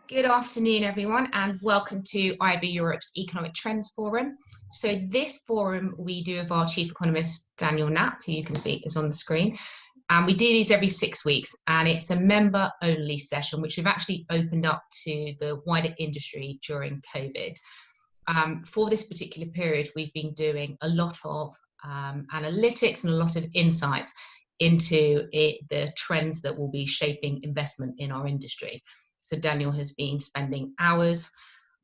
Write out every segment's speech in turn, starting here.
Good afternoon, everyone, and welcome to IAB Europe's Economic Trends Forum. So this forum we do with our Chief Economist, Daniel Knapp, who you can see is on the screen. And we do these every 6 weeks, and it's a member-only session, which we've actually opened up to the wider industry during COVID. For this particular period, we've been doing a lot of analytics and a lot of insights into the trends that will be shaping investment in our industry. So Daniel has been spending hours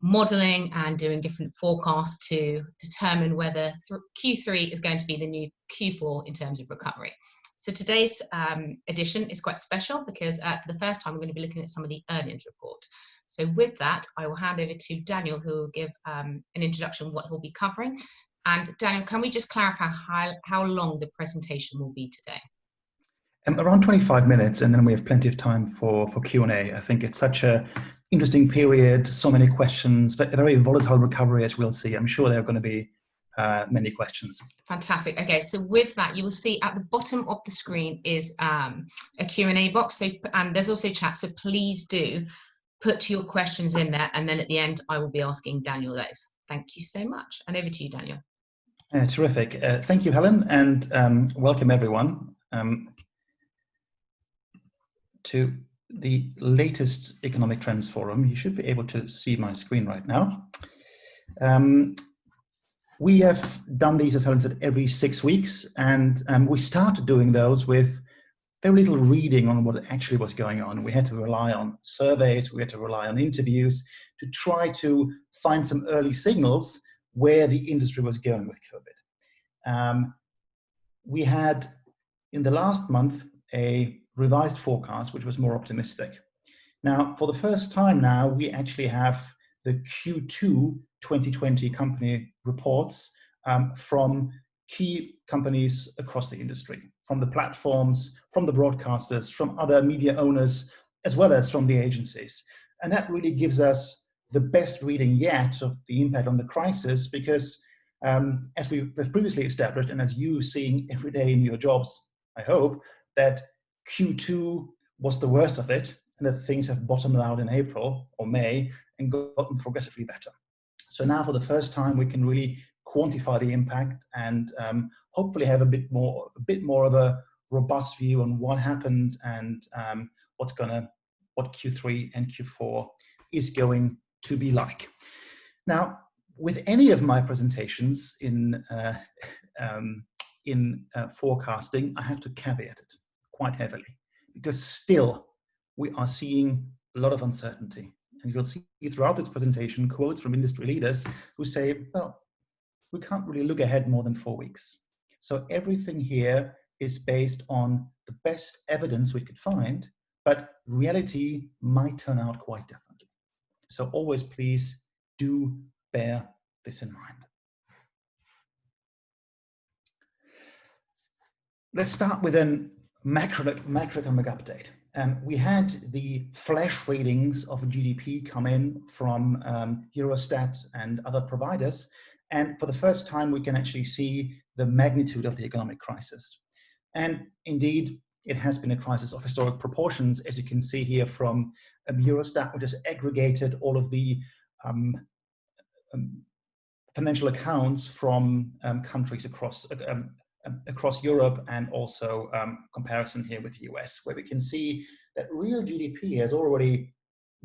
modeling and doing different forecasts to determine whether Q3 is going to be the new Q4 in terms of recovery. So today's edition is quite special because for the first time, we're going to be looking at some of the earnings report. So with that, I will hand over to Daniel, who will give an introduction of what he'll be covering. And Daniel, can we just clarify how long the presentation will be today? Around 25 minutes, and then we have plenty of time for Q&A. I think it's such an interesting period, so many questions, but a very volatile recovery, as we'll see. I'm sure there are going to be many questions. Fantastic. Okay, so with that, you will see at the bottom of the screen is a Q&A box, and there's also chat, so please do put your questions in there, and then at the end, I will be asking Daniel those. Thank you so much, and over to you, Daniel. Terrific. Thank you, Helen, and welcome everyone to the latest Economic Trends Forum. You should be able to see my screen right now. We have done these, as Helen said, every 6 weeks, and we started doing those with very little reading on what actually was going on. We had to rely on surveys, we had to rely on interviews to try to find some early signals where the industry was going with COVID. We had, in the last month, a revised forecast, which was more optimistic. Now, for the first time now, we actually have the Q2 2020 company reports from key companies across the industry, from the platforms, from the broadcasters, from other media owners, as well as from the agencies. And that really gives us the best reading yet of the impact on the crisis, because as we've previously established, and as you seeing every day in your jobs, I hope, that Q2 was the worst of it, and that things have bottomed out in April or May and gotten progressively better. So now, for the first time, we can really quantify the impact and hopefully have a bit more of a robust view on what happened and what Q3 and Q4 is going to be like. Now, with any of my presentations in forecasting, I have to caveat it quite heavily, because still we are seeing a lot of uncertainty. And you'll see throughout this presentation quotes from industry leaders who say, well, we can't really look ahead more than 4 weeks. So everything here is based on the best evidence we could find, but reality might turn out quite differently. So always please do bear this in mind. Let's start with an macroeconomic update. We had the flash readings of GDP come in from Eurostat and other providers, and for the first time we can actually see the magnitude of the economic crisis. And indeed, it has been a crisis of historic proportions, as you can see here from Eurostat, which has aggregated all of the financial accounts from countries across Europe, and also comparison here with the US, where we can see that real GDP has already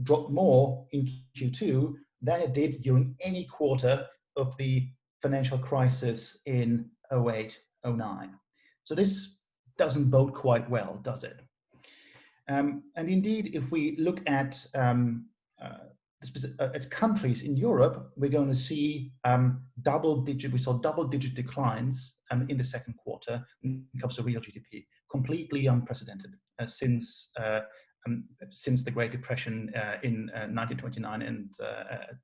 dropped more in Q2 than it did during any quarter of the financial crisis in 08-09. So this doesn't bode quite well, does it? And indeed, if we look at countries in Europe, we're going to see we saw double-digit declines in the second quarter when it comes to real GDP, completely unprecedented since the Great Depression in 1929 and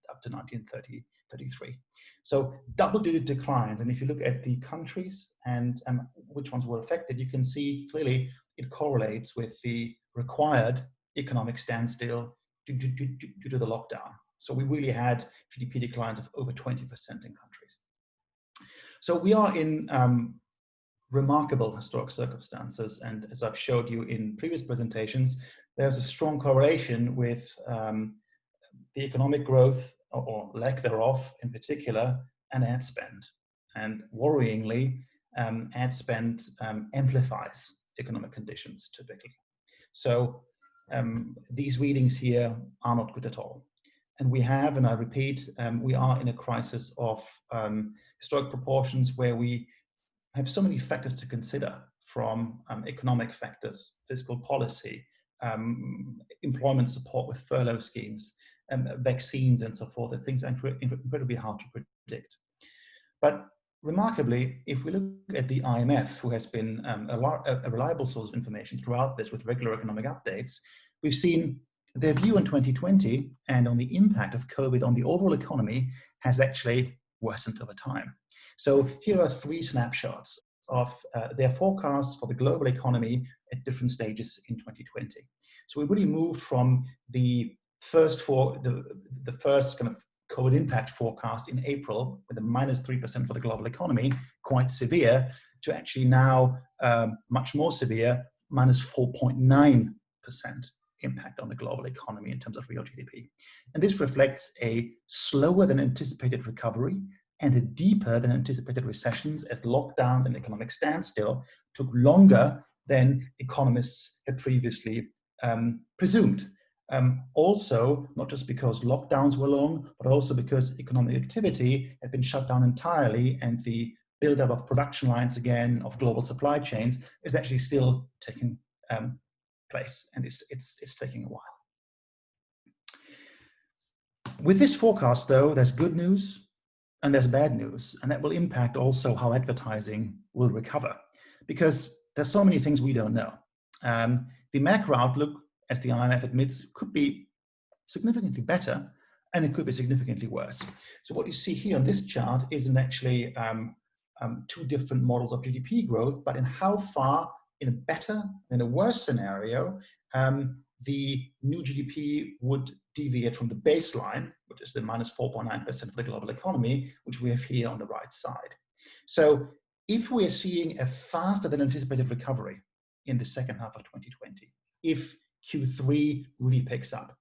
up to 1933. So double-digit declines, and if you look at the countries and which ones were affected, you can see clearly it correlates with the required economic standstill due to the lockdown. So we really had GDP declines of over 20% in countries. So we are in remarkable historic circumstances, and as I've showed you in previous presentations, there's a strong correlation with the economic growth or lack thereof in particular, and ad spend. And worryingly, ad spend amplifies economic conditions typically. So these readings here are not good at all. And we have, and I repeat, we are in a crisis of historic proportions where we have so many factors to consider, from economic factors, fiscal policy, employment support with furlough schemes, vaccines and so forth, and things are incredibly hard to predict. But remarkably, if we look at the IMF, who has been a reliable source of information throughout this with regular economic updates, we've seen their view in 2020 and on the impact of COVID on the overall economy has actually worsened over time. So here are 3 snapshots of their forecasts for the global economy at different stages in 2020. So we really moved from the first kind of COVID impact forecast in April with a -3% for the global economy, quite severe, to actually now much more severe, -4.9% impact on the global economy in terms of real GDP. And this reflects a slower than anticipated recovery and a deeper than anticipated recessions, as lockdowns and economic standstill took longer than economists had previously presumed. Also, not just because lockdowns were long, but also because economic activity had been shut down entirely, and the buildup of production lines again of global supply chains is actually still taking place, and it's taking a while. With this forecast, though, there's good news and there's bad news, and that will impact also how advertising will recover, because there's so many things we don't know. The macro outlook, as the IMF admits, could be significantly better, and it could be significantly worse. So what you see here on this chart isn't actually 2 different models of GDP growth, but in how far, in a better and a worse scenario, the new GDP would deviate from the baseline, which is the -4.9% of the global economy, which we have here on the right side. So if we're seeing a faster than anticipated recovery in the second half of 2020, if Q3 really picks up,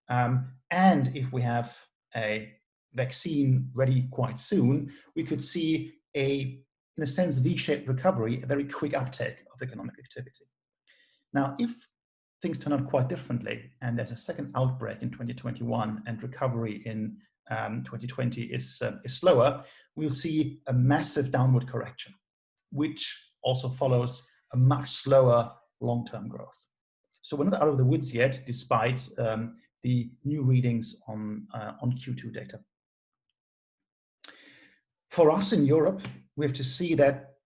and if we have a vaccine ready quite soon, we could see in a sense, V-shaped recovery, a very quick uptake of economic activity. Now, if things turn out quite differently, and there's a second outbreak in 2021, and recovery in 2020 is slower, we'll see a massive downward correction, which also follows a much slower long-term growth. So we're not out of the woods yet, despite the new readings on Q2 data. For us in Europe, we have to see that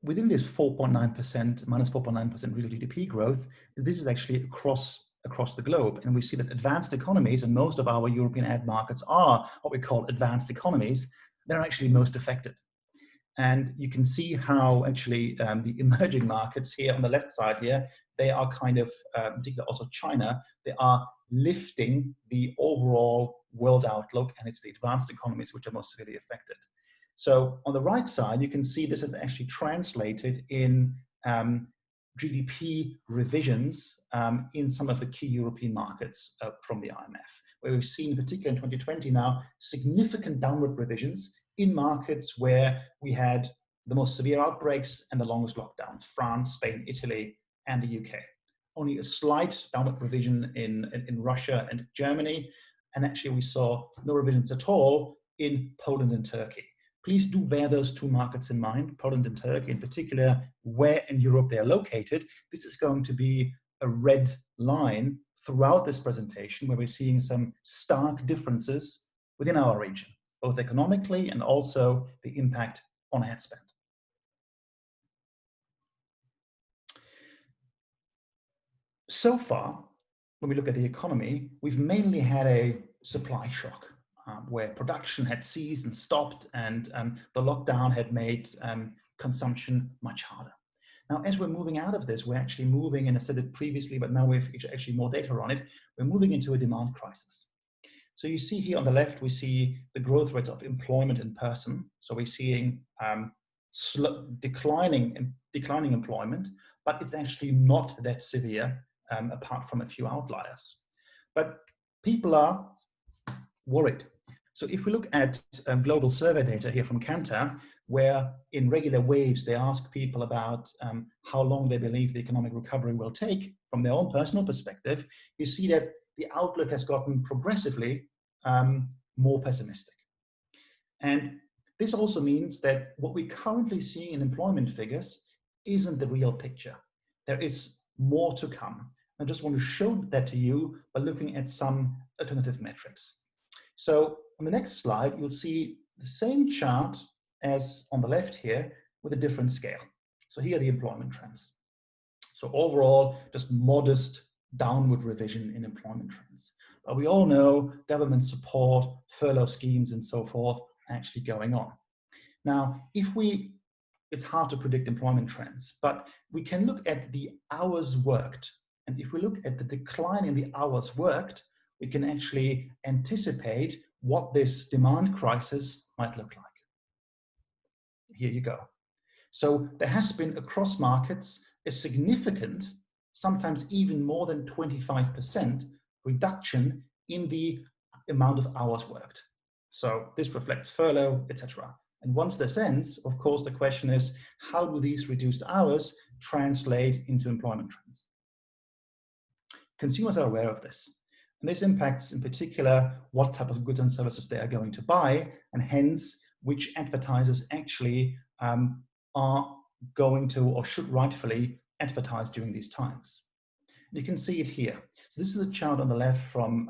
within this 4.9%, -4.9% real GDP growth, this is actually across the globe. And we see that advanced economies, and most of our European ad markets are what we call advanced economies, they're actually most affected. And you can see how actually the emerging markets here on the left side here, they are kind of, particularly also China, they are lifting the overall world outlook, and it's the advanced economies which are most severely affected. So on the right side, you can see this is actually translated in GDP revisions in some of the key European markets from the IMF, where we've seen, particularly in 2020 now, significant downward revisions in markets where we had the most severe outbreaks and the longest lockdowns: France, Spain, Italy, and the UK. Only a slight downward revision in Russia and Germany, and actually we saw no revisions at all in Poland and Turkey. Please do bear those 2 markets in mind, Poland and Turkey in particular, where in Europe they are located. This is going to be a red line throughout this presentation, where we're seeing some stark differences within our region, both economically and also the impact on ad spend. So far, when we look at the economy, we've mainly had a supply shock, where production had ceased and stopped, and the lockdown had made consumption much harder. Now, as we're moving out of this, we're actually moving, and I said it previously, but now we've actually more data on it, we're moving into a demand crisis. So you see here on the left, we see the growth rate of employment in person. So we're seeing declining employment, but it's actually not that severe, apart from a few outliers. But people are worried. So if we look at global survey data here from Kantar, where in regular waves they ask people about how long they believe the economic recovery will take from their own personal perspective, you see that the outlook has gotten progressively more pessimistic. And this also means that what we're currently seeing in employment figures isn't the real picture. There is more to come. I just want to show that to you by looking at some alternative metrics. So on the next slide, you'll see the same chart as on the left here with a different scale. So here are the employment trends. So overall, just modest downward revision in employment trends. But we all know government support, furlough schemes and so forth are actually going on. Now, it's hard to predict employment trends, but we can look at the hours worked. And if we look at the decline in the hours worked, we can actually anticipate what this demand crisis might look like. Here you go. So there has been across markets a significant, sometimes even more than 25% reduction in the amount of hours worked. So this reflects furlough, etc. And once this ends, of course, the question is, how do these reduced hours translate into employment trends? Consumers are aware of this. And this impacts in particular what type of goods and services they are going to buy, and hence which advertisers actually are going to or should rightfully advertise during these times. You can see it here. So this is a chart on the left from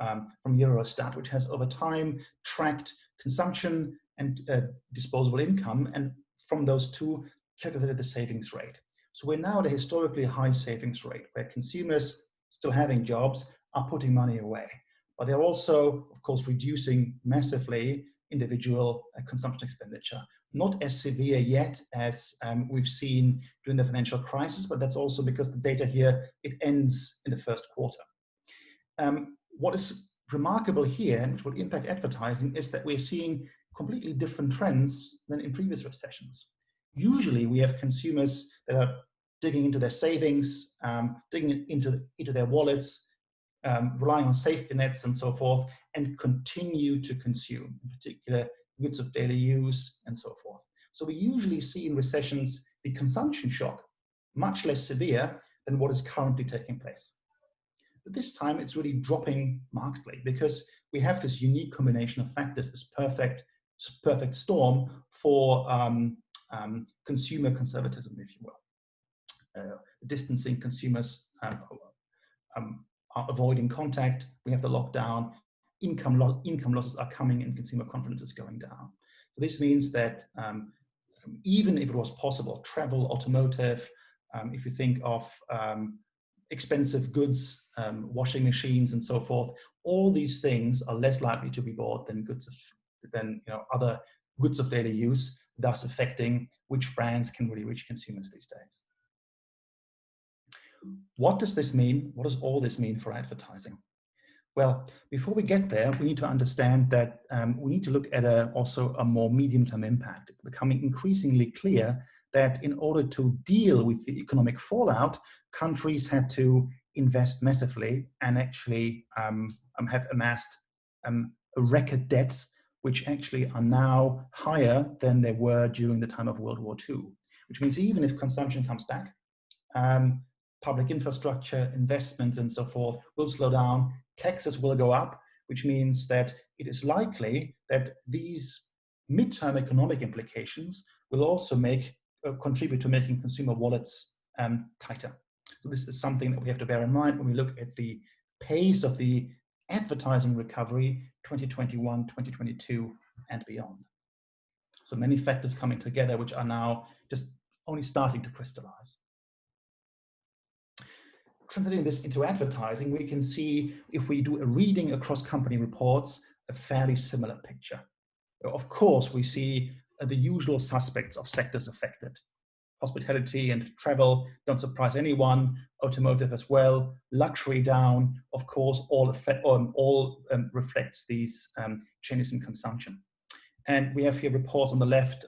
Eurostat, which has over time tracked consumption and disposable income, and from those two calculated the savings rate. So we're now at a historically high savings rate where consumers still having jobs are putting money away, but they're also, of course, reducing massively individual consumption expenditure. Not as severe yet as we've seen during the financial crisis, but that's also because the data here, it ends in the first quarter. What is remarkable here, and which will impact advertising, is that we're seeing completely different trends than in previous recessions. Usually we have consumers that are digging into their savings, digging into their wallets, relying on safety nets and so forth, and continue to consume, in particular goods of daily use and so forth. So we usually see in recessions the consumption shock much less severe than what is currently taking place. But this time it's really dropping markedly because we have this unique combination of factors, this perfect storm for consumer conservatism, if you will. Distancing consumers are avoiding contact. We have the lockdown. Income losses are coming and consumer confidence is going down. So this means that even if it was possible, travel, automotive, if you think of expensive goods, washing machines and so forth, all these things are less likely to be bought than other goods of daily use, thus affecting which brands can really reach consumers these days. What does this mean? What does all this mean for advertising? Well, before we get there, we need to understand that we need to look at also a more medium-term impact. It's becoming increasingly clear that in order to deal with the economic fallout, countries had to invest massively and actually have amassed a record debts, which actually are now higher than they were during the time of World War II, which means even if consumption comes back, public infrastructure, investments and so forth will slow down, taxes will go up, which means that it is likely that these midterm economic implications will also contribute to making consumer wallets tighter. So this is something that we have to bear in mind when we look at the pace of the advertising recovery 2021, 2022 and beyond. So many factors coming together which are now just only starting to crystallize. Translating this into advertising, we can see, if we do a reading across company reports, a fairly similar picture. Of course, we see the usual suspects of sectors affected. Hospitality and travel don't surprise anyone, automotive as well, luxury down, of course, all reflects these changes in consumption. And we have here reports on the left,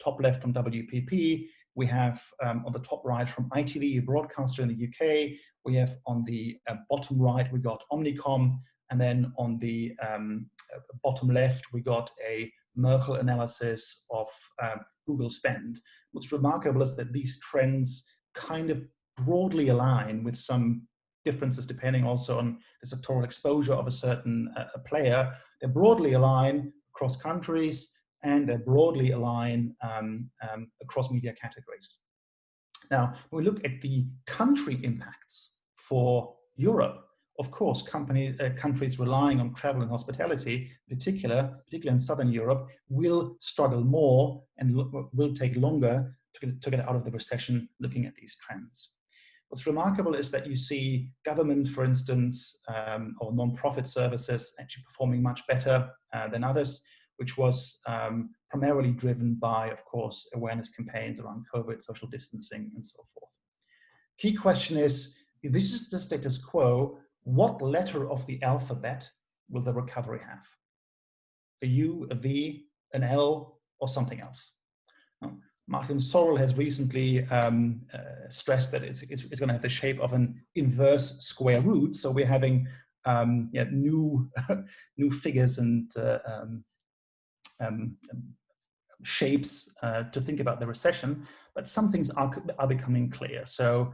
top left from WPP. We have on the top right from ITV, a broadcaster in the UK. We have on the bottom right, we got Omnicom, And then on the bottom left, we got a Merkle analysis of Google spend. What's remarkable is that these trends kind of broadly align, with some differences depending also on the sectoral exposure of a certain player. They broadly align across countries, and they broadly align across media categories. Now, when we look at the country impacts for Europe, of course, countries relying on travel and hospitality, particularly in Southern Europe, will struggle more and will take longer to get out of the recession, looking at these trends. What's remarkable is that you see government, for instance, or non-profit services actually performing much better than others, which was primarily driven by, of course, awareness campaigns around COVID, social distancing, and so forth. Key question is, if this is the status quo, what letter of the alphabet will the recovery have? A U, a V, an L, or something else? Martin Sorrell has recently stressed that it's going to have the shape of an inverse square root. So we're having new figures and shapes to think about the recession, but some things are becoming clear. So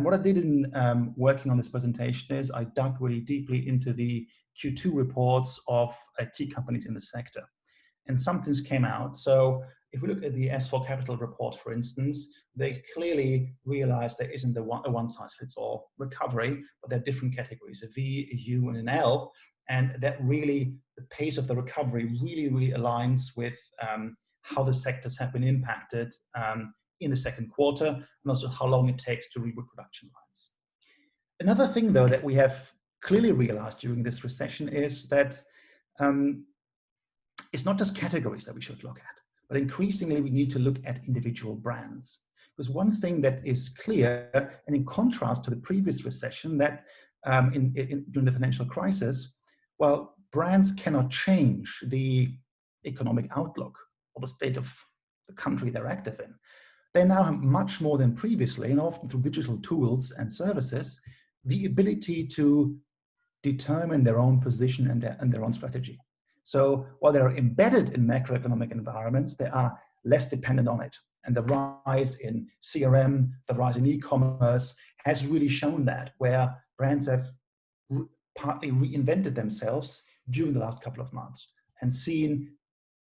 what I did in working on this presentation is I dug really deeply into the Q2 reports of key companies in the sector, and some things came out. So if we look at the S4 Capital report, for instance, they clearly realize there isn't a one-size-fits-all recovery, but there are different categories, a V, a U, and an L, and that really, the pace of the recovery really aligns with how the sectors have been impacted in the second quarter, and also how long it takes to reboot production lines. Another thing, though, that we have clearly realized during this recession is that it's not just categories that we should look at, but increasingly we need to look at individual brands. Because one thing that is clear, and in contrast to the previous recession, that during the financial crisis, well, brands cannot change the economic outlook or the state of the country they're active in. They now have much more than previously, and often through digital tools and services, the ability to determine their own position and their own strategy. So while they're embedded in macroeconomic environments, they are less dependent on it. And the rise in CRM, the rise in e-commerce has really shown that, where brands have partly reinvented themselves during the last couple of months and seen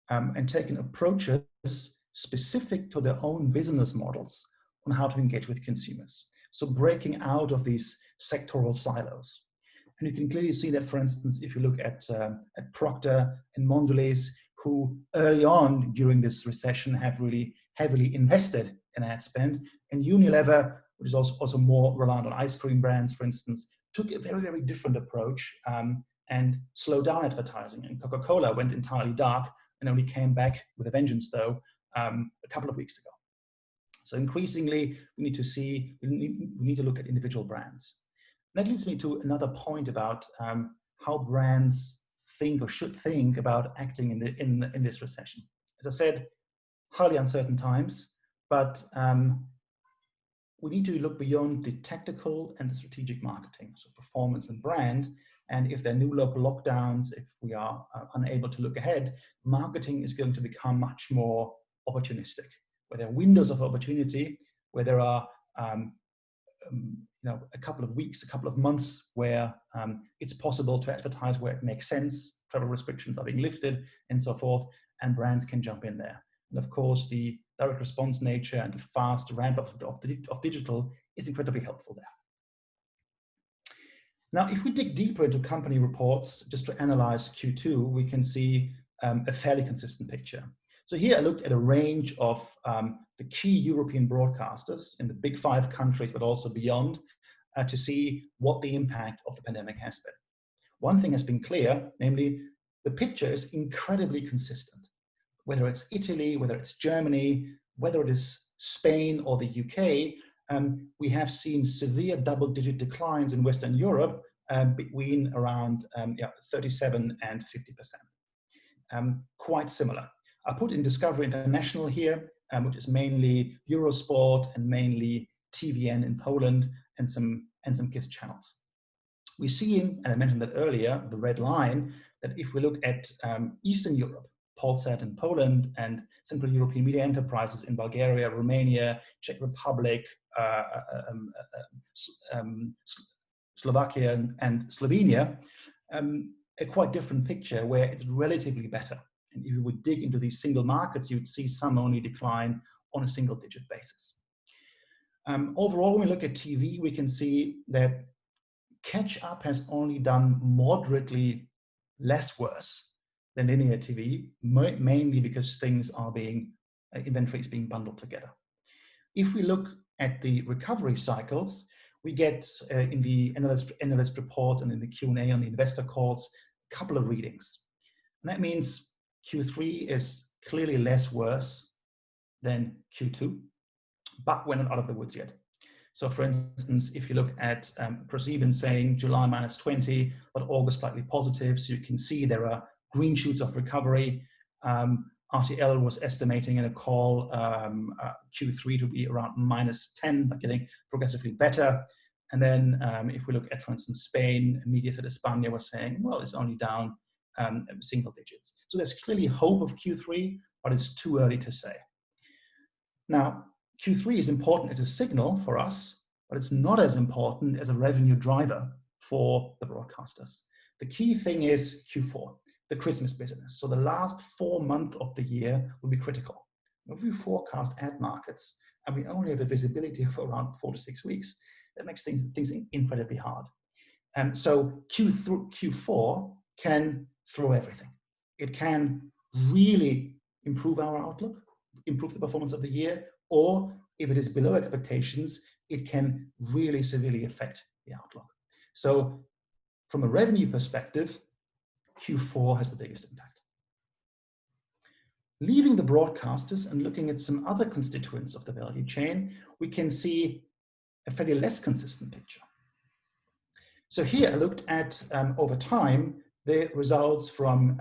and taken approaches specific to their own business models on how to engage with consumers. So breaking out of these sectoral silos. And you can clearly see that, for instance, if you look at Procter and Mondelez, who early on during this recession have really heavily invested in ad spend, and Unilever, which is also more reliant on ice cream brands, for instance, took a very different approach and slowed down advertising. And Coca-Cola went entirely dark and only came back with a vengeance, though, a couple of weeks ago. So increasingly, we need to look at individual brands. That leads me to another point about how brands think or should think about acting in this recession. As I said, highly uncertain times, but we need to look beyond the tactical and the strategic marketing, so performance and brand. And if there are new local lockdowns, if we are unable to look ahead, marketing is going to become much more opportunistic, where there are windows of opportunity, where there are a couple of weeks, a couple of months where it's possible to advertise where it makes sense, travel restrictions are being lifted, and so forth, and brands can jump in there. And of course, the direct response nature and the fast ramp up of digital is incredibly helpful there. Now, if we dig deeper into company reports, just to analyze Q2, we can see a fairly consistent picture. So here I looked at a range of the key European broadcasters in the big 5 countries, but also beyond, to see what the impact of the pandemic has been. One thing has been clear, namely, the picture is incredibly consistent. Whether it's Italy, whether it's Germany, whether it is Spain or the UK, we have seen severe double-digit declines in Western Europe between around 37 and 50%. Quite similar. I put in Discovery International here, which is mainly Eurosport and mainly TVN in Poland and some kids channels. We see, and I mentioned that earlier, the red line, that if we look at Eastern Europe, Polsat in Poland, and Central European media enterprises in Bulgaria, Romania, Czech Republic, Slovakia, and Slovenia, a quite different picture where it's relatively better. And if you would dig into these single markets, you'd see some only decline on a single-digit basis. Overall, when we look at TV, we can see that catch-up has only done moderately less worse than linear TV, mainly because things are being, inventory is being bundled together. If we look at the recovery cycles, we get in the analyst report and in the Q&A on the investor calls, a couple of readings. And that means Q3 is clearly less worse than Q2, but we're not out of the woods yet. So for instance, if you look at ProSieben saying July -20, but August slightly positive, so you can see there are green shoots of recovery. RTL was estimating in a call Q3 to be around -10, but getting progressively better. And then if we look at, for instance, Spain, Mediaset España was saying, well, it's only down single digits. So there's clearly hope of Q3, but it's too early to say. Now, Q3 is important as a signal for us, but it's not as important as a revenue driver for the broadcasters. The key thing is Q4, the Christmas business. So the last 4 months of the year will be critical. If we forecast ad markets and we only have a visibility for around 4 to 6 weeks, that makes things incredibly hard. So Q4 can throw everything. It can really improve our outlook, improve the performance of the year, or if it is below expectations, it can really severely affect the outlook. So from a revenue perspective, Q4 has the biggest impact. Leaving the broadcasters and looking at some other constituents of the value chain, we can see a fairly less consistent picture. So here I looked at, over time, the results from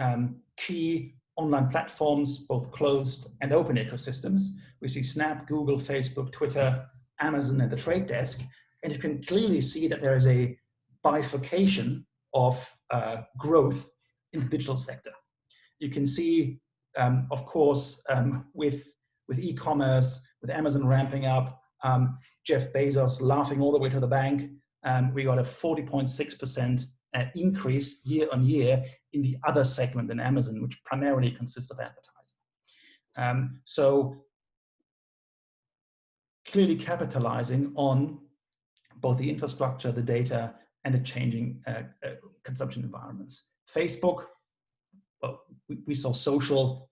key online platforms, both closed and open ecosystems. We see Snap, Google, Facebook, Twitter, Amazon, and the Trade Desk. And you can clearly see that there is a bifurcation of growth in the digital sector. You can see, of course, with e-commerce, with Amazon ramping up, Jeff Bezos laughing all the way to the bank, we got a 40.6% increase year on year in the other segment in Amazon, which primarily consists of advertising. So clearly capitalizing on both the infrastructure, the data, and the changing consumption environments. Facebook, well, we saw social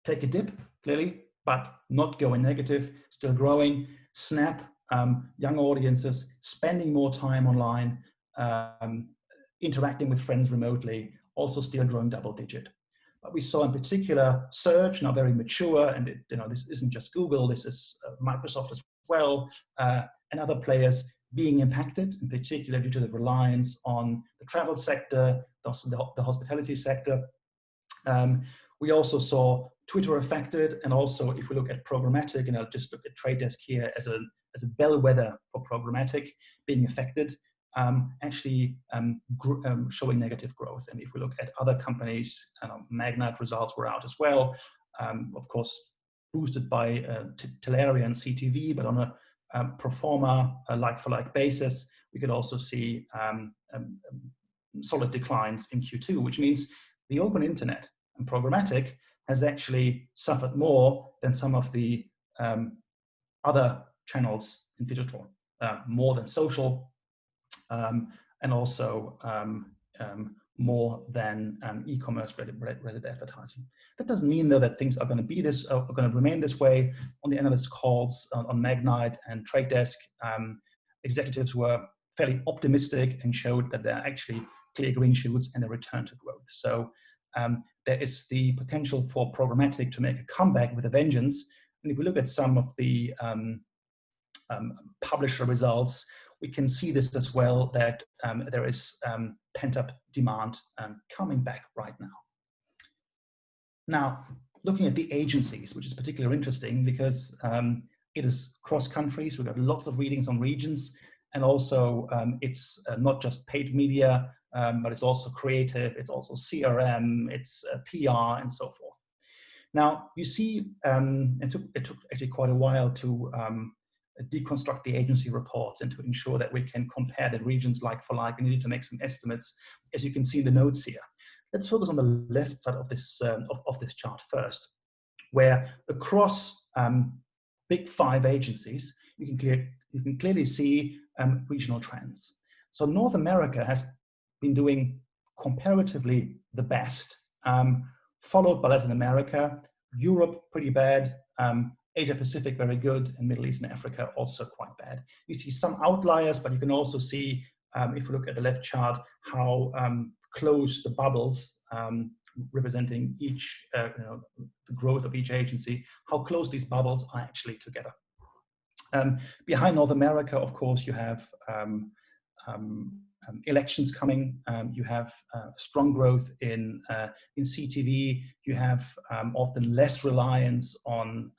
take a dip, clearly, but not going negative, still growing. Snap, young audiences, spending more time online, interacting with friends remotely, also still growing double digit. But we saw in particular search, now very mature, and this isn't just Google, this is Microsoft as well, and other players being impacted, in particular due to the reliance on the travel sector, the hospitality sector. We also saw Twitter affected, and also if we look at programmatic, and I'll just look at Trade Desk here as a bellwether for programmatic being affected, actually showing negative growth. And if we look at other companies, Magnite results were out as well, of course, boosted by Teleria and CTV, but on a pro forma, like-for-like basis, we could also see solid declines in Q2, which means the open internet and programmatic has actually suffered more than some of the other channels in digital, more than social, and also more than e-commerce related advertising. That doesn't mean though that things are going to remain this way. On the analyst calls on Magnite and Trade Desk, executives were fairly optimistic and showed that there are actually clear green shoots and a return to growth. So there is the potential for programmatic to make a comeback with a vengeance. And if we look at some of the publisher results, we can see this as well, that there is pent-up demand coming back right now. Now, looking at the agencies, which is particularly interesting because it is cross countries. We've got lots of readings on regions. And also it's not just paid media, but it's also creative, it's also CRM, it's PR and so forth. Now, you see, it took actually quite a while to deconstruct the agency reports and to ensure that we can compare the regions like for like. We needed to make some estimates, as you can see in the notes here. Let's focus on the left side of this chart first, where across big 5 agencies, you can clearly see regional trends. So North America has been doing comparatively the best, followed by Latin America, Europe pretty bad, Asia Pacific very good, and Middle East and Africa also quite bad. You see some outliers, but you can also see, if you look at the left chart, how close the bubbles representing each, the growth of each agency, how close these bubbles are actually together. Behind North America, of course, you have elections coming. You have strong growth in CTV. You have often less reliance on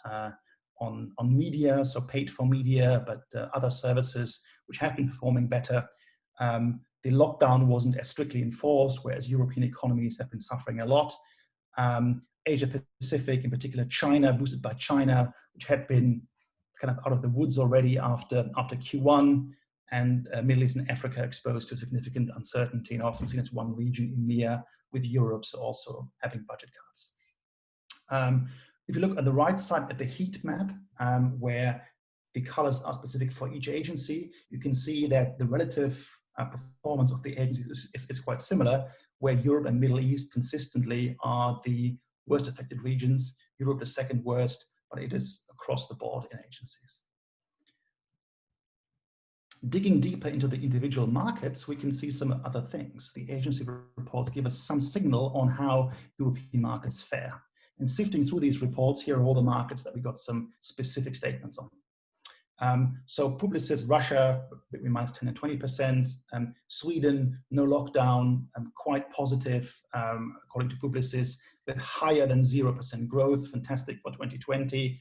media, so paid for media, but other services which have been performing better. The lockdown wasn't as strictly enforced, whereas European economies have been suffering a lot. Asia Pacific, in particular China, boosted by China, which had been kind of out of the woods already after Q1, and Middle East and Africa exposed to significant uncertainty, and often seen as one region, EMEA, with Europe also having budget cuts. If you look at the right side at the heat map, where the colors are specific for each agency, you can see that the relative performance of the agencies is quite similar, where Europe and Middle East consistently are the worst affected regions, Europe the second worst, but it is across the board in agencies. Digging deeper into the individual markets, we can see some other things. The agency reports give us some signal on how European markets fare. And sifting through these reports, here are all the markets that we got some specific statements on. So Publicis, Russia, between -10% and 20%. Sweden, no lockdown, quite positive, according to Publicis, with higher than 0% growth, fantastic for 2020.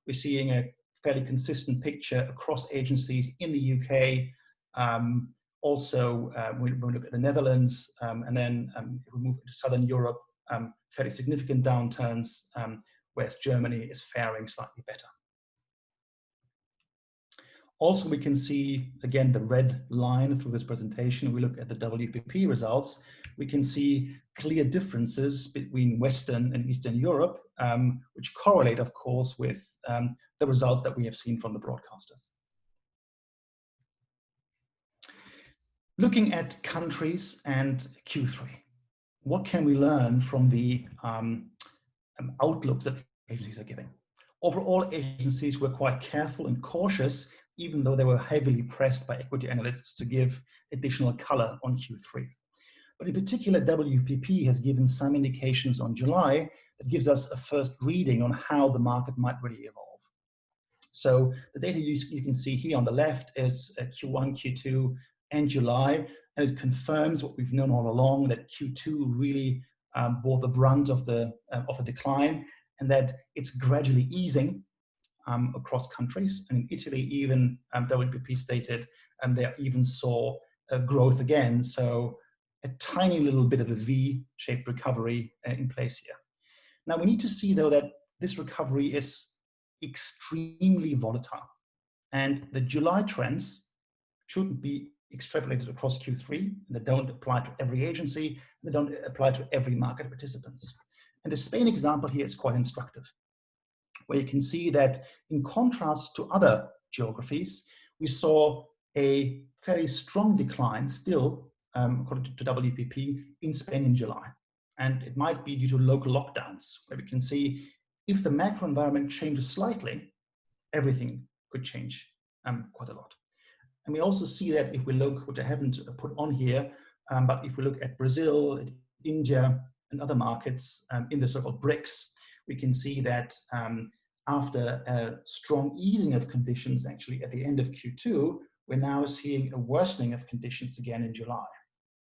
We're seeing a fairly consistent picture across agencies in the UK. Also, when we look at the Netherlands, and then if we move into Southern Europe, fairly significant downturns, whereas Germany is faring slightly better. Also, we can see, again, the red line through this presentation. We look at the WPP results. We can see clear differences between Western and Eastern Europe, which correlate, of course, with the results that we have seen from the broadcasters. Looking at countries and Q3, what can we learn from the outlooks that agencies are giving? Overall, agencies were quite careful and cautious, even though they were heavily pressed by equity analysts to give additional color on Q3. But in particular, WPP has given some indications on July that gives us a first reading on how the market might really evolve. So the data you can see here on the left is Q1, Q2, and July, and it confirms what we've known all along, that Q2 really bore the brunt of the decline, and that it's gradually easing across countries. And in Italy, even WPP stated, and they even saw growth again. So a tiny little bit of a V-shaped recovery in place here. Now we need to see, though, that this recovery is extremely volatile, and the July trends shouldn't be extrapolated across Q3. They don't apply to every agency. They don't apply to every market participants. And the Spain example here is quite instructive, where you can see that in contrast to other geographies, we saw a fairly strong decline still, according to WPP, in Spain in July. And it might be due to local lockdowns, where we can see if the macro environment changes slightly, everything could change quite a lot. And we also see that if we look, which I haven't put on here, but if we look at Brazil, at India, and other markets in the so-called BRICS, we can see that after a strong easing of conditions, actually at the end of Q2, we're now seeing a worsening of conditions again in July,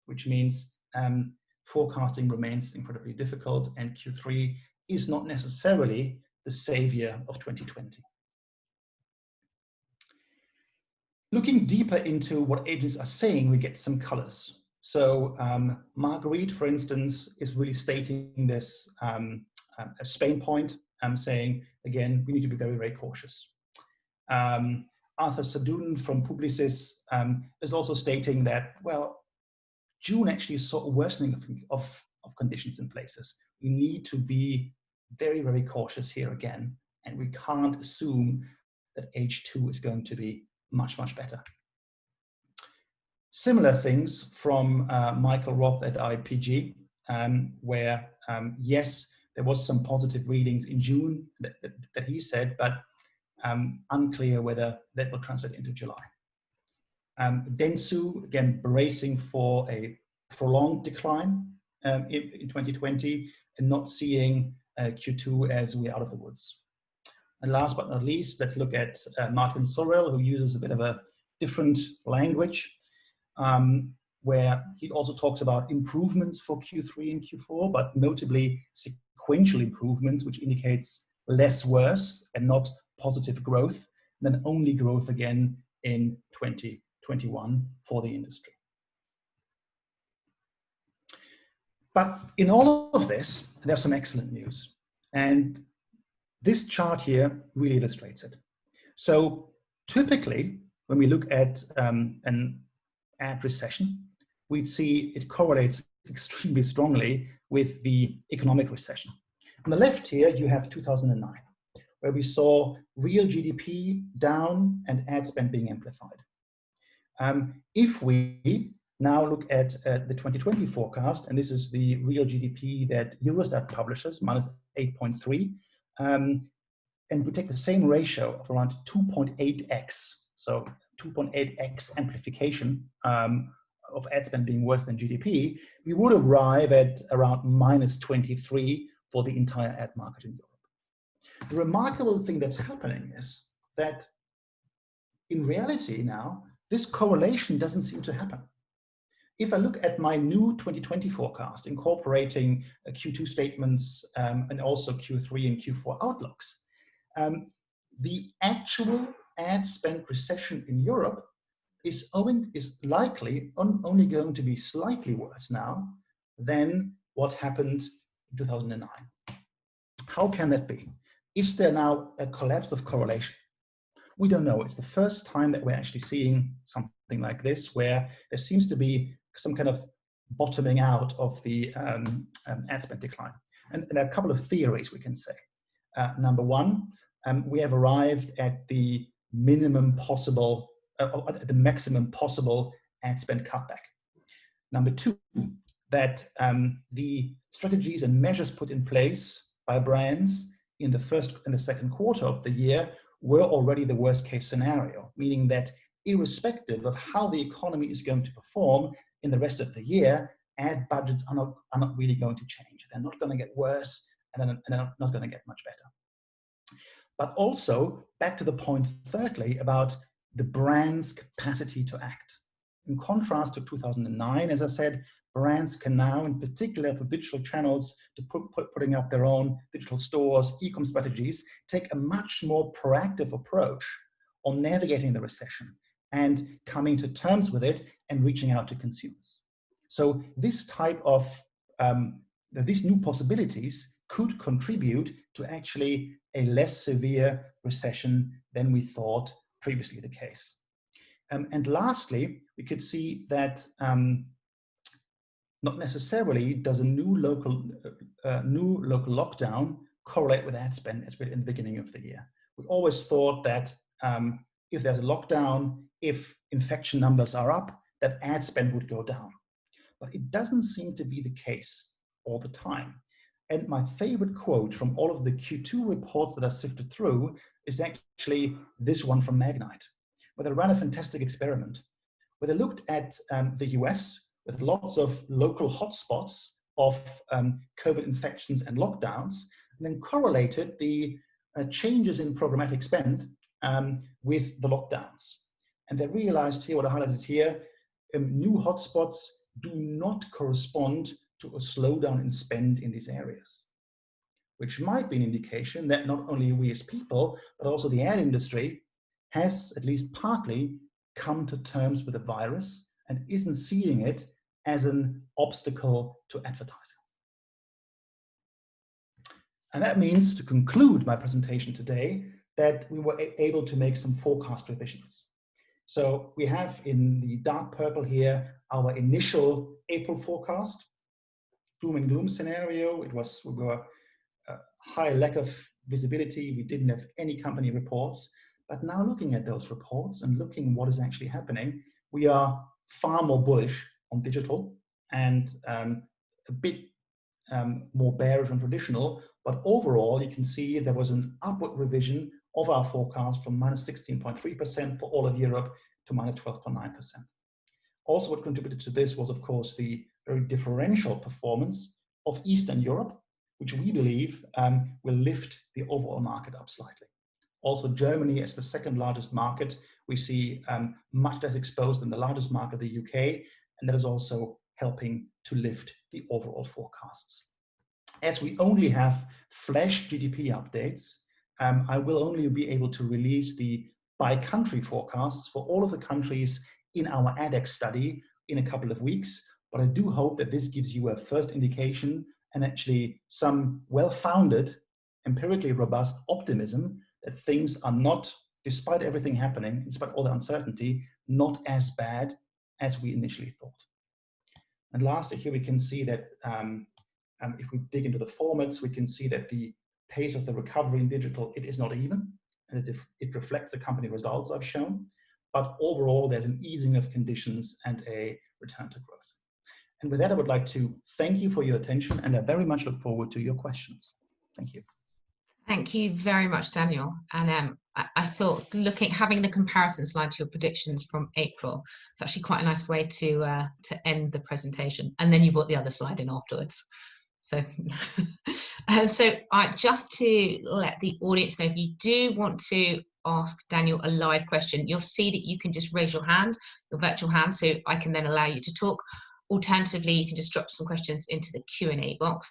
which means forecasting remains incredibly difficult, and Q3 is not necessarily the savior of 2020. Looking deeper into what agents are saying, we get some colors. So Marguerite, for instance, is really stating this Spain point, saying, again, we need to be very, very cautious. Arthur Sadoun from Publicis is also stating that, well, June actually saw a worsening of conditions in places. We need to be very, very cautious here again, and we can't assume that H2 is going to be much, much better. Similar things from Michael Roth at IPG, where yes, there was some positive readings in June that he said, but unclear whether that will translate into July. Dentsu, again, bracing for a prolonged decline in 2020 and not seeing Q2 as we're out of the woods. And last but not least, let's look at Martin Sorrell, who uses a bit of a different language, where he also talks about improvements for Q3 and Q4, but notably sequential improvements, which indicates less worse and not positive growth, and then only growth again in 2021 for the industry. But in all of this, there's some excellent news. And this chart here really illustrates it. So typically, when we look at an ad recession, we'd see it correlates extremely strongly with the economic recession. On the left here, you have 2009, where we saw real GDP down and ad spend being amplified. If we now look at the 2020 forecast, and this is the real GDP that Eurostat publishes, minus 8.3, and we take the same ratio of around 2.8x, so 2.8x amplification of ad spend being worse than GDP, we would arrive at around minus 23 for the entire ad market in Europe. The remarkable thing that's happening is that in reality now, this correlation doesn't seem to happen. If I look at my new 2020 forecast, incorporating Q2 statements and also Q3 and Q4 outlooks, the actual ad spend recession in Europe is likely only going to be slightly worse now than what happened in 2009. How can that be? Is there now a collapse of correlation? We don't know. It's the first time that we're actually seeing something like this, where there seems to be some kind of bottoming out of the ad spend decline. And there are a couple of theories we can say. Number one, we have arrived at the minimum possible, at the maximum possible ad spend cutback. Number two, that the strategies and measures put in place by brands in the first and the second quarter of the year were already the worst case scenario, meaning that irrespective of how the economy is going to perform in the rest of the year, ad budgets are not really going to change. They're not going to get worse, and they're not going to get much better. But also, back to the point thirdly, about the brand's capacity to act. In contrast to 2009, as I said, brands can now, in particular through digital channels, to putting up their own digital stores, e-com strategies, take a much more proactive approach on navigating the recession and coming to terms with it and reaching out to consumers. So this type of, these new possibilities could contribute to actually a less severe recession than we thought previously the case. And lastly, we could see that not necessarily does a new local lockdown correlate with ad spend as in the beginning of the year. We always thought that if there's a lockdown, if infection numbers are up, that ad spend would go down. But it doesn't seem to be the case all the time. And my favorite quote from all of the Q2 reports that I sifted through is actually this one from Magnite, where they ran a fantastic experiment, where they looked at the US with lots of local hotspots of COVID infections and lockdowns, and then correlated the changes in programmatic spend with the lockdowns. And they realized here, what I highlighted here, new hotspots do not correspond to a slowdown in spend in these areas, which might be an indication that not only we as people, but also the ad industry has at least partly come to terms with the virus and isn't seeing it as an obstacle to advertising. And that means, to conclude my presentation today, that we were able to make some forecast revisions. So we have in the dark purple here our initial April forecast, doom and gloom scenario. We were a high lack of visibility. We didn't have any company reports. But now looking at those reports and looking what is actually happening, we are far more bullish on digital and a bit more bearish than traditional. But overall, you can see there was an upward revision of our forecast from minus 16.3% for all of Europe to minus 12.9%. Also, what contributed to this was, of course, the very differential performance of Eastern Europe, which we believe will lift the overall market up slightly. Also, Germany, as the second largest market, we see much less exposed than the largest market, the UK, and that is also helping to lift the overall forecasts. As we only have flash GDP updates, I will only be able to release the by-country forecasts for all of the countries in our ADEX study in a couple of weeks, but I do hope that this gives you a first indication and actually some well-founded, empirically robust optimism that things are not, despite everything happening, despite all the uncertainty, not as bad as we initially thought. And lastly, here we can see that if we dig into the formats, we can see that the pace of the recovery in digital, it is not even, and it reflects the company results I've shown. But overall, there's an easing of conditions and a return to growth. And with that, I would like to thank you for your attention, and I very much look forward to your questions. Thank you. Thank you very much, Daniel. And I thought having the comparison slide to your predictions from April, it's actually quite a nice way to end the presentation. And then you brought the other slide in afterwards. So, just to let the audience know, if you do want to ask Daniel a live question, you'll see that you can just raise your hand, your virtual hand, so I can then allow you to talk. Alternatively, you can just drop some questions into the Q&A box.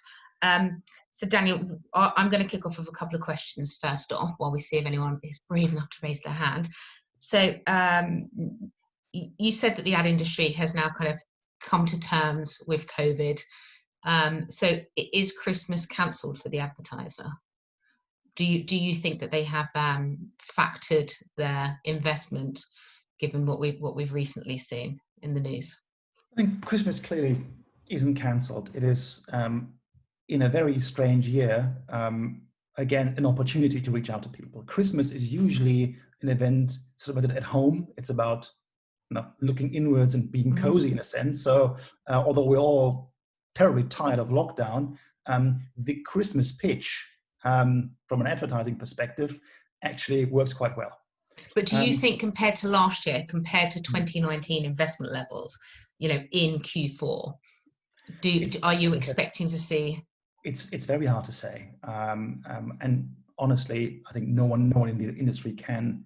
So Daniel, I'm going to kick off with a couple of questions first off, while we see if anyone is brave enough to raise their hand. So you said that the ad industry has now kind of come to terms with COVID. So is Christmas cancelled for the advertiser? Do you think that they have factored their investment, given what we've recently seen in the news? I think Christmas clearly isn't cancelled. It is, in a very strange year, again, an opportunity to reach out to people. Christmas is usually an event celebrated at home. It's about looking inwards and being cozy in a sense. So although we're all terribly tired of lockdown, the Christmas pitch from an advertising perspective actually works quite well. But do you think, compared to last year, compared to 2019 investment levels, in Q4, are you expecting to see? It's very hard to say, and honestly, I think no one in the industry can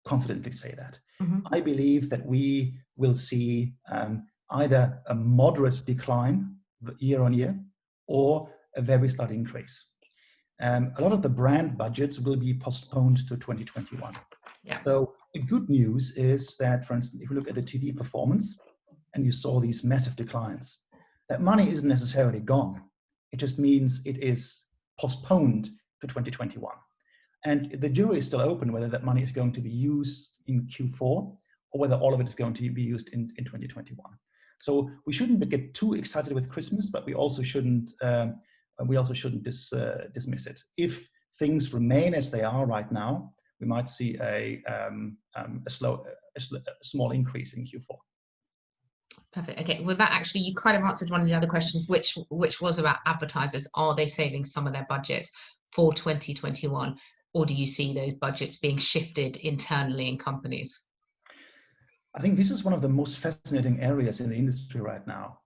confidently say that. I believe that we will see either a moderate decline year on year or a very slight increase. A lot of the brand budgets will be postponed to 2021. Yeah. So the good news is that, for instance, if you look at the TV performance and you saw these massive declines, that money isn't necessarily gone. It just means it is postponed to 2021. And the jury is still open whether that money is going to be used in Q4 or whether all of it is going to be used in 2021. So we shouldn't get too excited with Christmas, but we also shouldn't dismiss it. If things remain as they are right now, we might see a small increase in Q4. Perfect. Okay. Well, that actually, you kind of answered one of the other questions, which was about advertisers. Are they saving some of their budgets for 2021, or do you see those budgets being shifted internally in companies? I think this is one of the most fascinating areas in the industry right now.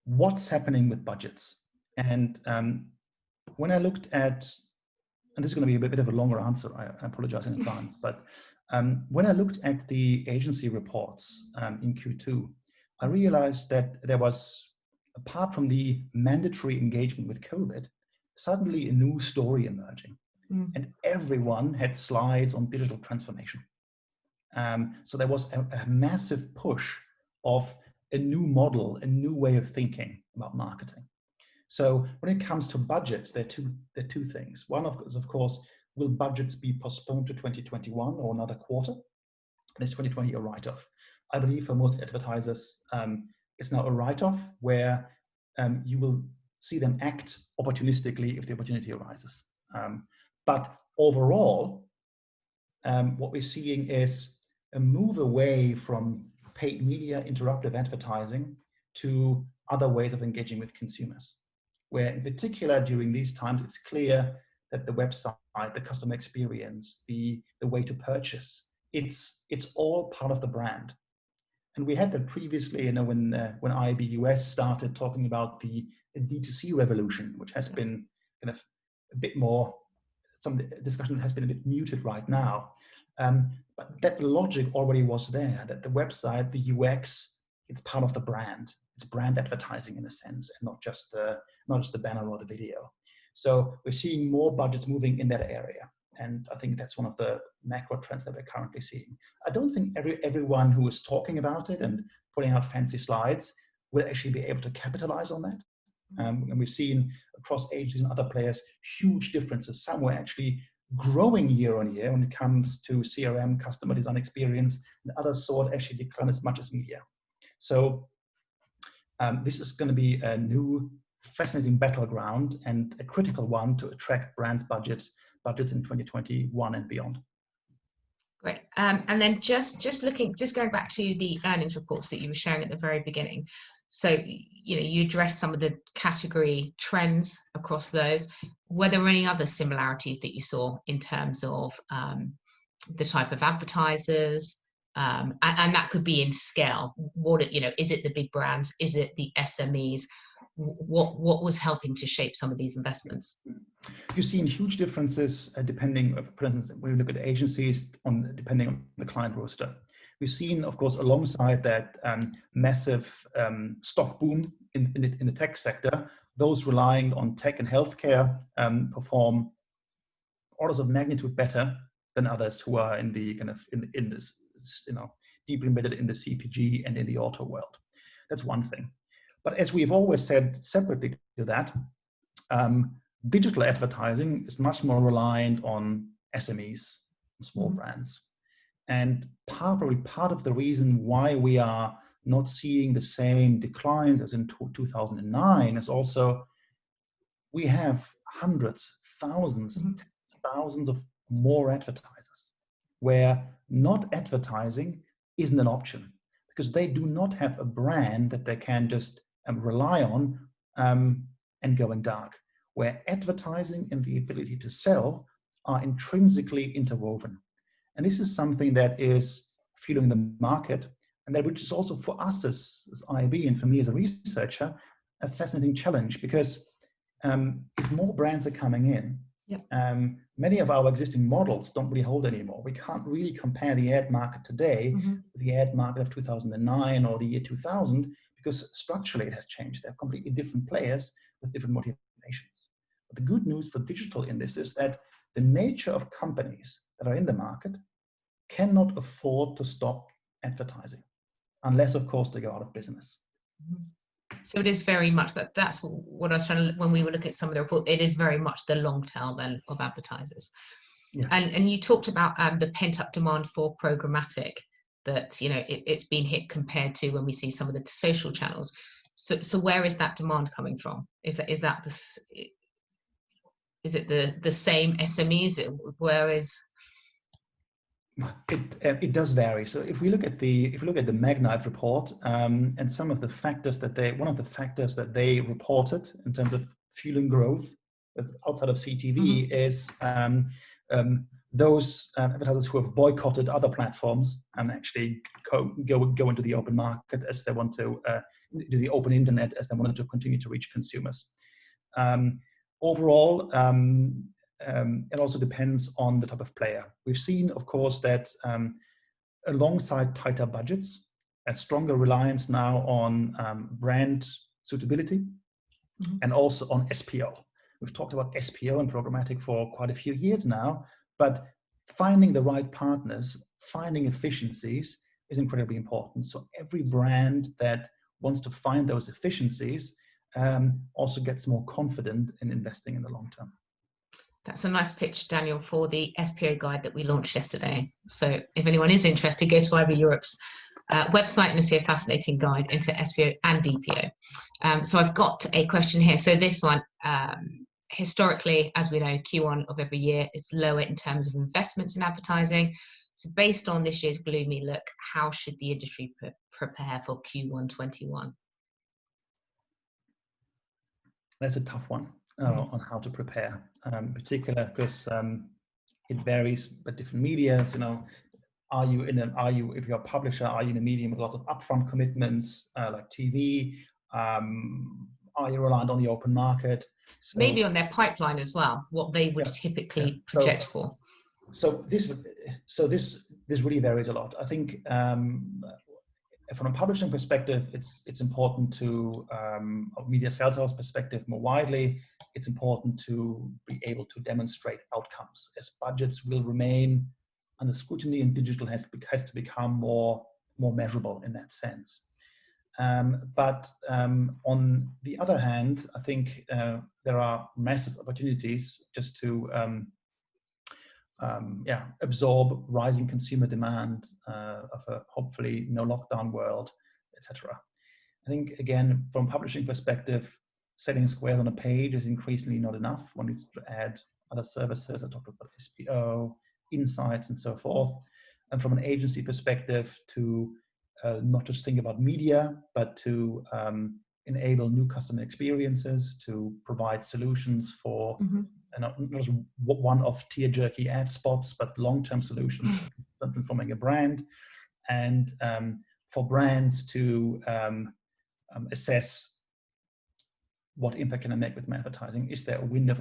What's happening with budgets? And when I looked at, and this is going to be a bit of a longer answer, I apologize in advance, but when I looked at the agency reports in Q2, I realized that there was, apart from the mandatory engagement with COVID, suddenly a new story emerging. And everyone had slides on digital transformation. So there was a massive push of a new model, a new way of thinking about marketing. So when it comes to budgets, there are two things. One is, of course, will budgets be postponed to 2021 or another quarter? And is 2020 a write-off? I believe for most advertisers, it's now a write-off where you will see them act opportunistically if the opportunity arises. But overall, what we're seeing is a move away from paid media interruptive advertising to other ways of engaging with consumers, where in particular during these times, it's clear that the website, the customer experience, the way to purchase, it's all part of the brand. And we had that previously, when IAB US started talking about the D2C revolution, which has been kind of a bit more, some discussion has been a bit muted right now. But that logic already was there, that the website, the UX, it's part of the brand. It's brand advertising in a sense, and not just the banner or the video. So we're seeing more budgets moving in that area. And I think that's one of the macro trends that we're currently seeing. I don't think everyone who is talking about it and putting out fancy slides will actually be able to capitalize on that. And we've seen across agencies and other players huge differences. Some were actually growing year on year when it comes to CRM, customer design experience, and others saw it actually decline as much as media. So this is going to be a new fascinating battleground and a critical one to attract brands' budgets in 2021 and beyond. Great. And then just going back to the earnings reports that you were sharing at the very beginning. So, you addressed some of the category trends across those. Were there any other similarities that you saw in terms of the type of advertisers? And that could be in scale. Is it the big brands? Is it the SMEs? What was helping to shape some of these investments? You've seen huge differences depending, for instance, when we look at agencies, depending on the client roster. We've seen, of course, alongside that massive stock boom in the tech sector, those relying on tech and healthcare perform orders of magnitude better than others who are in the kind of in this, deeply embedded in the CPG and in the auto world. That's one thing. But as we've always said separately to that, digital advertising is much more reliant on SMEs and small brands. And probably part of the reason why we are not seeing the same declines as in 2009 is also we have hundreds, thousands of more advertisers where not advertising isn't an option because they do not have a brand that they can just rely on and going dark, where advertising and the ability to sell are intrinsically interwoven. And this is something that is fueling the market, and that which is also for us as IAB and for me as a researcher, a fascinating challenge because if more brands are coming in, many of our existing models don't really hold anymore. We can't really compare the ad market today with the ad market of 2009 or the year 2000 because structurally it has changed. They're completely different players with different motivations. But the good news for digital in this is that the nature of companies that are in the market cannot afford to stop advertising, unless, of course, they go out of business. So it is very much that's what I was trying to, when we were looking at some of the report, it is very much the long tail then of advertisers. Yes. And you talked about the pent-up demand for programmatic, that it's been hit compared to when we see some of the social channels. So where is that demand coming from? Is it the same SMEs? Where is it does vary. So if we look at the Magnite report and some of the factors one of the factors that they reported in terms of fueling growth outside of CTV is those advertisers who have boycotted other platforms and actually go into the open market as they want to do the open internet as they wanted to continue to reach consumers. Overall, it also depends on the type of player. We've seen, of course, that alongside tighter budgets, a stronger reliance now on brand suitability and also on SPO. We've talked about SPO and programmatic for quite a few years now, but finding the right partners finding efficiencies is incredibly important. So every brand that wants to find those efficiencies also gets more confident in investing in the long term. That's a nice pitch, Daniel, for the SPO guide that we launched yesterday. So if anyone is interested, go to IAB Europe's website and you'll see a fascinating guide into SPO and DPO. So I've got a question here. So this one, historically, as we know, Q1 of every year is lower in terms of investments in advertising. So based on this year's gloomy look, how should the industry prepare for Q1 21? That's a tough one on how to prepare, in particular because it varies by different media. You know, if you're a publisher, are you in a medium with lots of upfront commitments like TV? Are you reliant on the open market? So, maybe on their pipeline as well, what they would typically project for. So this really varies a lot. I think from a publishing perspective, it's important to, a media sales house perspective more widely, it's important to be able to demonstrate outcomes, as budgets will remain under scrutiny and digital has to become more measurable in that sense. But on the other hand, I think there are massive opportunities just to absorb rising consumer demand of a hopefully no lockdown world, etc. I think again, from a publishing perspective, setting squares on a page is increasingly not enough. One needs to add other services. I talked about SPO, insights, and so forth. And from an agency perspective, to not just think about media, but to enable new customer experiences, to provide solutions for not just one-off tear-jerky ad spots, but long-term solutions for transforming a brand, and for brands to assess what impact can I make with my advertising? Is there a window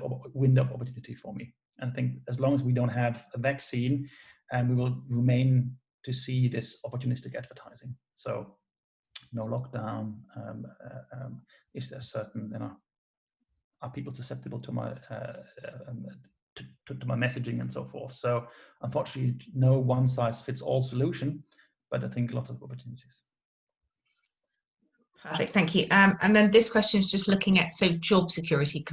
of opportunity for me? And I think as long as we don't have a vaccine, we will remain to see this opportunistic advertising. So no lockdown. Is there certain, are people susceptible to my to my messaging and so forth? So unfortunately, no one size fits all solution, but I think lots of opportunities. Perfect, thank you. And then this question is just looking at job security,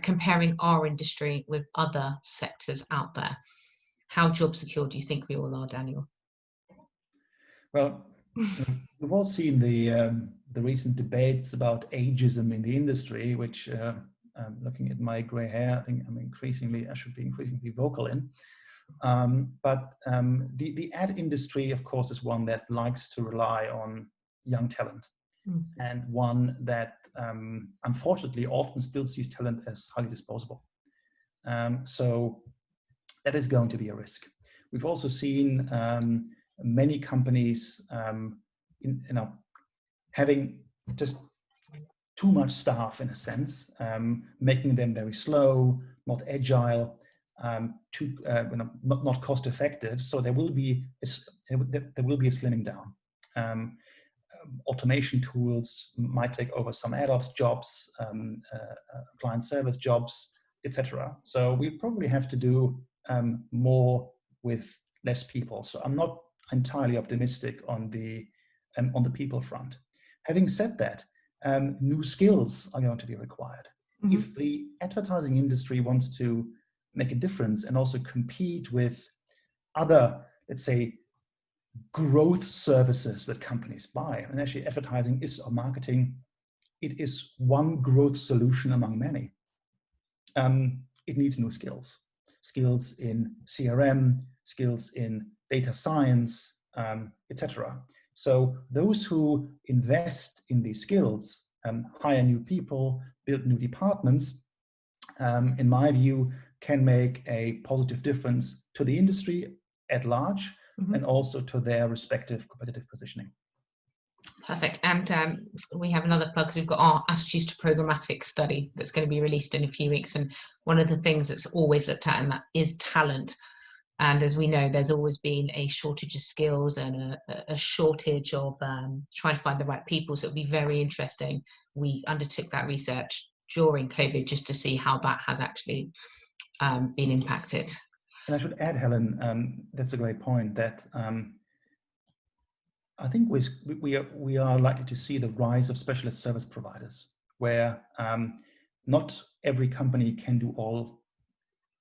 comparing our industry with other sectors out there. How job secure do you think we all are, Daniel? Well, we've all seen the recent debates about ageism in the industry, which looking at my grey hair, I think I should be increasingly vocal in. But the ad industry, of course, is one that likes to rely on young talent, and one that unfortunately often still sees talent as highly disposable. So that is going to be a risk. We've also seen many companies, having just too much staff in a sense, making them very slow, not agile, not cost effective. So there will be a slimming down. Automation tools might take over some ad ops jobs, client service jobs, etc. So we probably have to do more with less people. So I'm not entirely optimistic on the people front. Having said that, new skills are going to be required. If the advertising industry wants to make a difference and also compete with other, let's say, growth services that companies buy, and actually advertising or marketing, it is one growth solution among many. It needs new skills in CRM, skills in data science, etc. So those who invest in these skills, hire new people, build new departments, in my view, can make a positive difference to the industry at large, and also to their respective competitive positioning. Perfect. And we have another plug, because we've got our attitudes to programmatic study that's going to be released in a few weeks. And one of the things that's always looked at in that is talent. And as we know, there's always been a shortage of skills and a shortage of trying to find the right people. So it'll be very interesting. We undertook that research during COVID just to see how that has actually been impacted. And I should add, Helen, that's a great point, that I think we are likely to see the rise of specialist service providers, where not every company can do all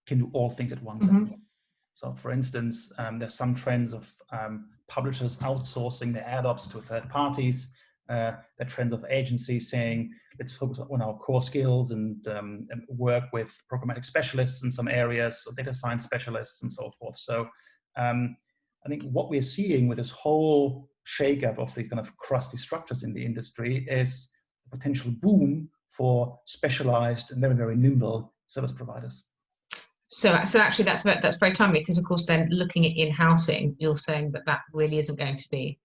things at once anymore. So, for instance, there's some trends of publishers outsourcing their ad ops to third parties. There are trends of agencies saying, let's focus on our core skills and work with programmatic specialists in some areas, or data science specialists and so forth. So I think what we're seeing with this whole shakeup of the kind of crusty structures in the industry is a potential boom for specialized and very, very nimble service providers. So actually that's very timely, because of course then looking at in-housing, you're saying that really isn't going to be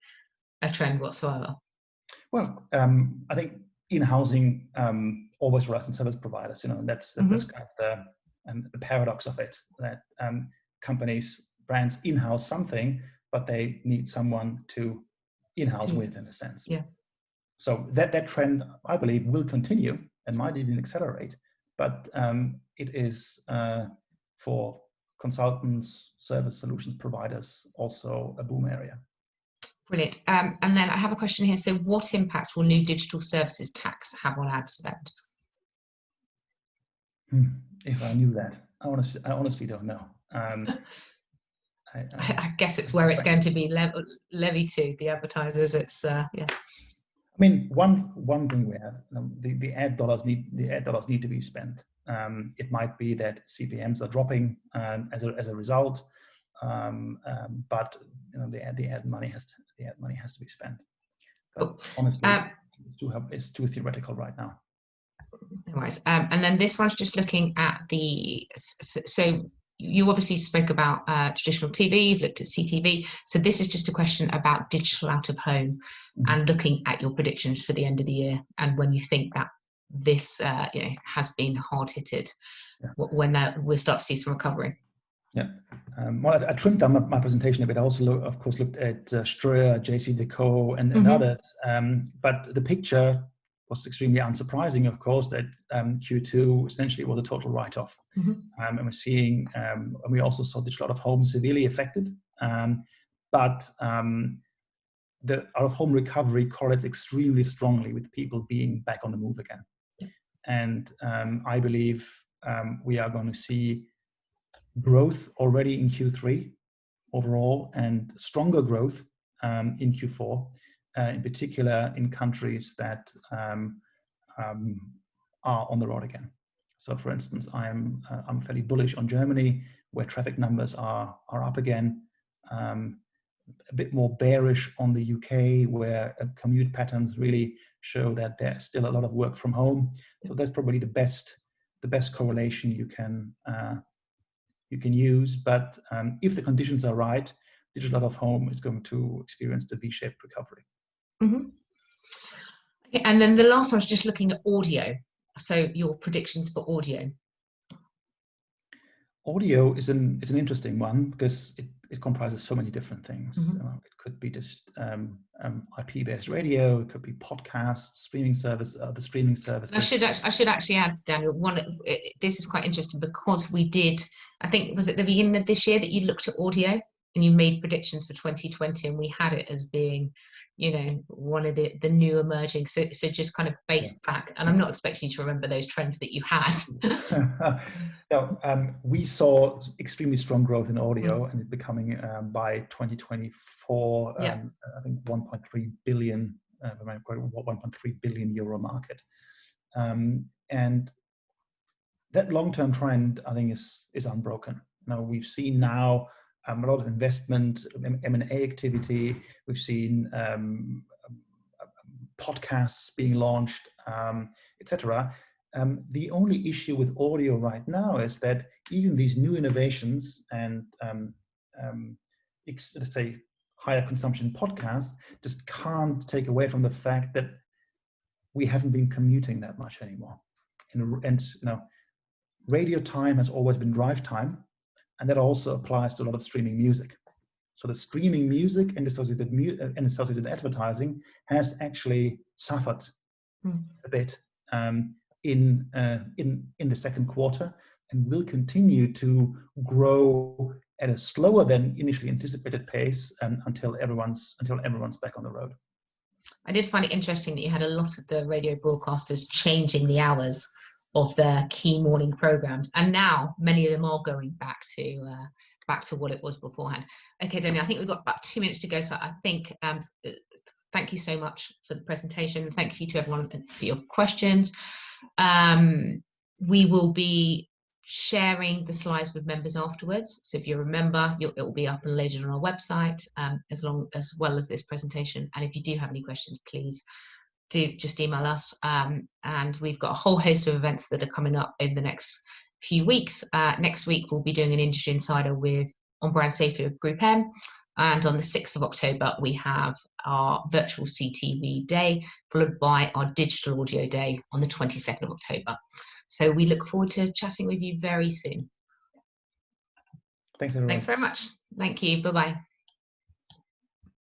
a trend whatsoever. Well, I think in-housing always relies on service providers. That's kind of the paradox of it, that companies, brands in-house something, but they need someone to in-house with, in a sense. Yeah. So that trend, I believe, will continue and might even accelerate. But it is for consultants, service solutions providers, also a boom area. Brilliant. And then I have a question here. So what impact will new digital services tax have on ad spend? If I knew that, I honestly don't know. I guess it's where it's going to be levied to the advertisers. It's yeah. I mean, one thing we have, the ad dollars need to be spent. It might be that CPMs are dropping as a result, but the ad money has to be spent. But honestly, it's too theoretical right now. Anyways, and then this one's just looking at so you obviously spoke about traditional TV, you've looked at CTV. So this is just a question about digital out of home and looking at your predictions for the end of the year and when you think that this has been hard hitted, when we'll start to see some recovery. Yeah. Well, I trimmed down my presentation a bit. I also, of course, looked at Ströer, JCDecaux, and others. But the picture was extremely unsurprising, of course, that Q2 essentially was a total write-off. And we're seeing, and we also saw digital out of home severely affected. But the out of home recovery correlates extremely strongly with people being back on the move again. And I believe we are going to see growth already in Q3 overall, and stronger growth in Q4, in particular in countries that are on the road again. So, for instance, I'm fairly bullish on Germany, where traffic numbers are up again. A bit more bearish on the UK, where commute patterns really show that there's still a lot of work from home. So that's probably the best correlation you can use. But if the conditions are right, digital out of home is going to experience the V-shaped recovery. Okay, and then the last one's just looking at audio. So your predictions for audio. Audio is an interesting one because it comprises so many different things. It could be just IP-based radio. It could be podcasts, streaming service, the streaming services. I should actually add, Daniel, this is quite interesting because we did, I think, was it the beginning of this year that you looked at audio and you made predictions for 2020, and we had it as being, one of the new emerging. So just kind of based back, and I'm not expecting you to remember those trends that you had. No, we saw extremely strong growth in audio, and it becoming by 2024, I think 1.3 billion, 1.3 billion euro market, and that long-term trend, I think, is unbroken. Now we've seen a lot of investment, M&A activity. We've seen podcasts being launched, etc. The only issue with audio right now is that even these new innovations and let's say higher consumption podcasts just can't take away from the fact that we haven't been commuting that much anymore. And radio time has always been drive time, and that also applies to a lot of streaming music. So the streaming music and associated advertising has actually suffered a bit in the second quarter. and will continue to grow at a slower than initially anticipated pace until everyone's back on the road. I did find it interesting that you had a lot of the radio broadcasters changing the hours of their key morning programs, and now many of them are going back to what it was beforehand. Okay, Daniel, I think we've got about 2 minutes to go, so I think thank you so much for the presentation. Thank you to everyone for your questions. We will be sharing the slides with members afterwards, so if you're a member, it will be up and loaded on our website, as well as this presentation. And if you do have any questions, please do just email us. And we've got a whole host of events that are coming up over the next few weeks. Next week we'll be doing an industry insider with On Brand Safety with Group M, and on the 6th of October we have our virtual CTV day, followed by our digital audio day on the 22nd of October. So we look forward to chatting with you very soon. Thanks, everyone. Thanks very much. Thank you. Bye-bye.